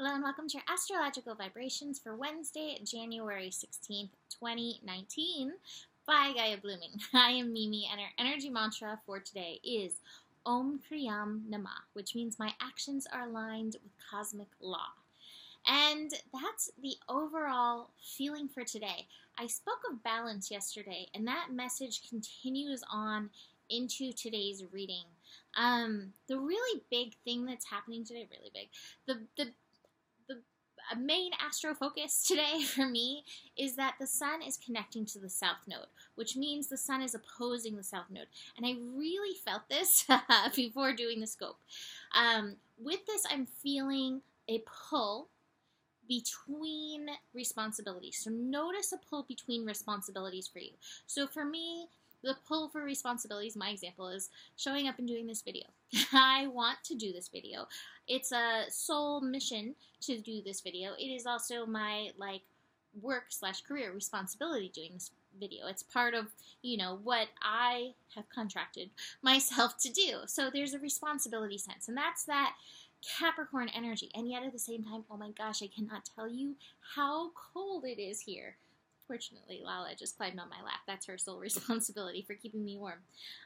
Hello and welcome to your astrological vibrations for Wednesday, January 16th, 2019 by Gaia Blooming. I am Mimi and our energy mantra for today is Om Kriyam Namah, which means my actions are aligned with cosmic law. And that's the overall feeling for today. I spoke of balance yesterday, and that message continues on into today's reading. The really big thing that's happening today, really big, the main astro focus today for me is that the sun is connecting to the south node, which means the sun is opposing the south node. And I really felt this before doing the scope. With this, I'm feeling a pull between responsibilities. So notice a pull between responsibilities for you. So for me, the pull for responsibilities, my example is showing up and doing this video. I want to do this video. It's a soul mission to do this video. It is also my work/career responsibility doing this video. It's part of, what I have contracted myself to do. So there's a responsibility sense, and that's that Capricorn energy. And yet at the same time, oh my gosh, I cannot tell you how cold it is here. Fortunately, Lala just climbed on my lap. That's her sole responsibility for keeping me warm.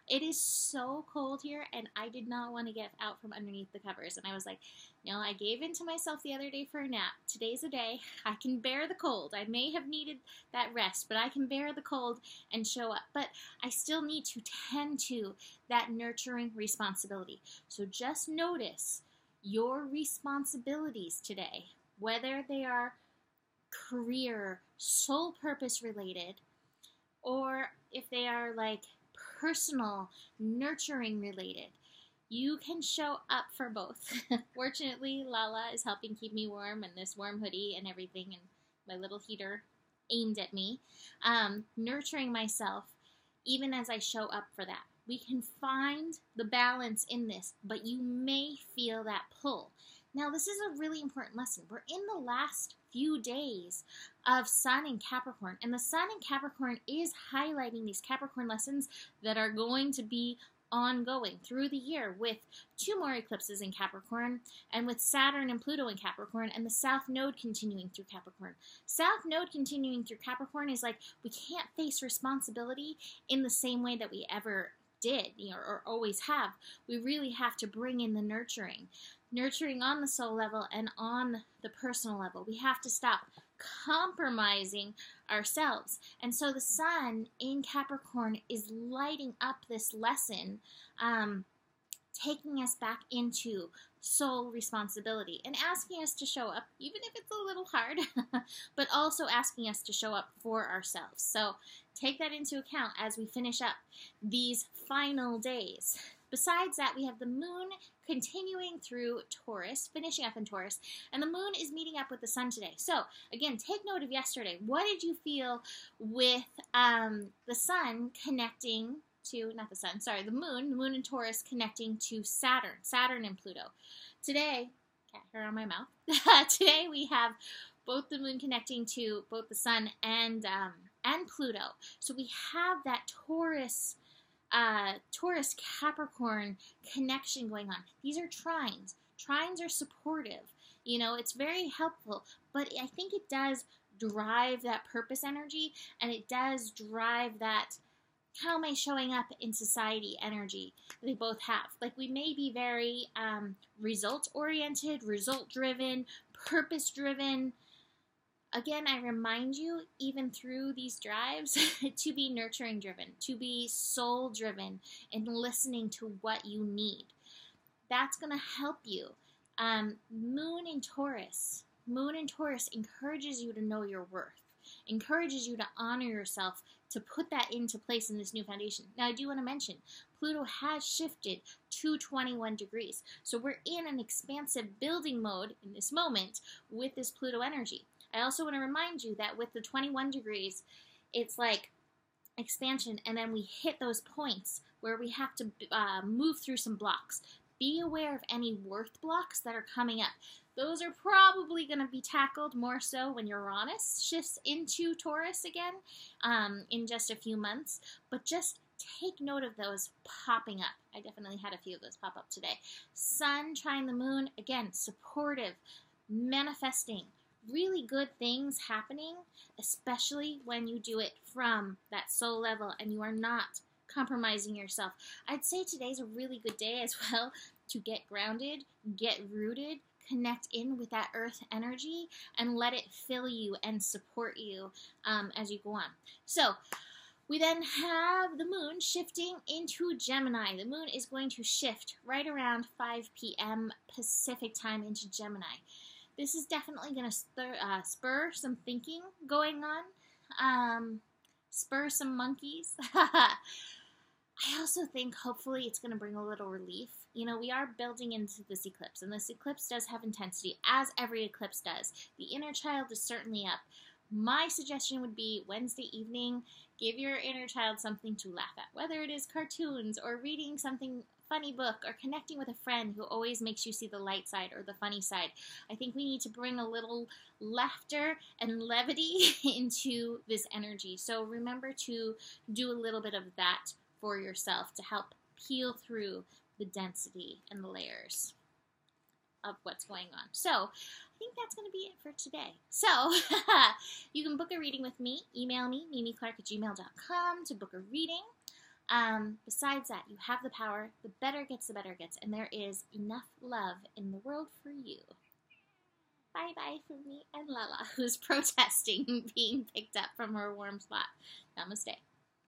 It is so cold here, and I did not want to get out from underneath the covers. And I was like, no, I gave in to myself the other day for a nap. Today's a day. I can bear the cold. I may have needed that rest, but I can bear the cold and show up. But I still need to tend to that nurturing responsibility. So just notice your responsibilities today, whether they are career, soul purpose related, or if they are personal, nurturing related. You can show up for both. Fortunately, Lala is helping keep me warm, and this warm hoodie and everything, and my little heater aimed at me. Nurturing myself even as I show up for that. We can find the balance in this, but you may feel that pull. Now, this is a really important lesson. We're in the last few days of Sun in Capricorn, and the Sun in Capricorn is highlighting these Capricorn lessons that are going to be ongoing through the year, with 2 more eclipses in Capricorn, and with Saturn and Pluto in Capricorn, and the South Node continuing through Capricorn. South Node continuing through Capricorn is we can't face responsibility in the same way that we ever did, or always have. We really have to bring in the nurturing on the soul level and on the personal level. We have to stop compromising ourselves. And so the sun in Capricorn is lighting up this lesson, taking us back into soul responsibility and asking us to show up, even if it's a little hard, but also asking us to show up for ourselves. So take that into account as we finish up these final days. Besides that, we have the moon continuing through Taurus, finishing up in Taurus, and the moon is meeting up with the sun today. So, again, take note of yesterday. What did you feel with the sun connecting to, not the sun, sorry, the moon in Taurus connecting to Saturn and Pluto? Today, cat hair on my mouth, today we have both the moon connecting to both the sun and Pluto. So we have that Taurus Capricorn connection going on. These are trines. Trines are supportive. It's very helpful, but I think it does drive that purpose energy, and it does drive that how am I showing up in society energy. They both have. We may be very result-oriented, result-driven, purpose-driven. Again, I remind you, even through these drives, to be nurturing driven, to be soul driven, and listening to what you need. That's going to help you. Moon in Taurus encourages you to know your worth, encourages you to honor yourself, to put that into place in this new foundation. Now, I do want to mention, Pluto has shifted to 21 degrees. So we're in an expansive building mode in this moment with this Pluto energy. I also want to remind you that with the 21 degrees, it's expansion, and then we hit those points where we have to move through some blocks. Be aware of any worth blocks that are coming up. Those are probably going to be tackled more so when Uranus shifts into Taurus again in just a few months, but just take note of those popping up. I definitely had a few of those pop up today. Sun trine the moon, again, supportive. manifesting really good things happening, especially when you do it from that soul level and you are not compromising yourself. I'd say today's a really good day as well to get grounded, get rooted, connect in with that earth energy, and let it fill you and support you as you go on. So we then have the moon shifting into Gemini. The moon is going to shift right around 5 p.m. Pacific time into Gemini. This is definitely going to spur some thinking going on, spur some monkeys. I also think hopefully it's going to bring a little relief. You know, we are building into this eclipse, and this eclipse does have intensity, as every eclipse does. The inner child is certainly up. My suggestion would be Wednesday evening, give your inner child something to laugh at, whether it is cartoons or reading something funny book or connecting with a friend who always makes you see the light side or the funny side. I think we need to bring a little laughter and levity into this energy. So remember to do a little bit of that for yourself to help peel through the density and the layers of what's going on. So I think that's going to be it for today. So you can book a reading with me. Email me, mimiclark@gmail.com to book a reading. Besides that, you have the power. The better gets, and there is enough love in the world for you. Bye-bye from me and Lala, who's protesting being picked up from her warm spot. Namaste.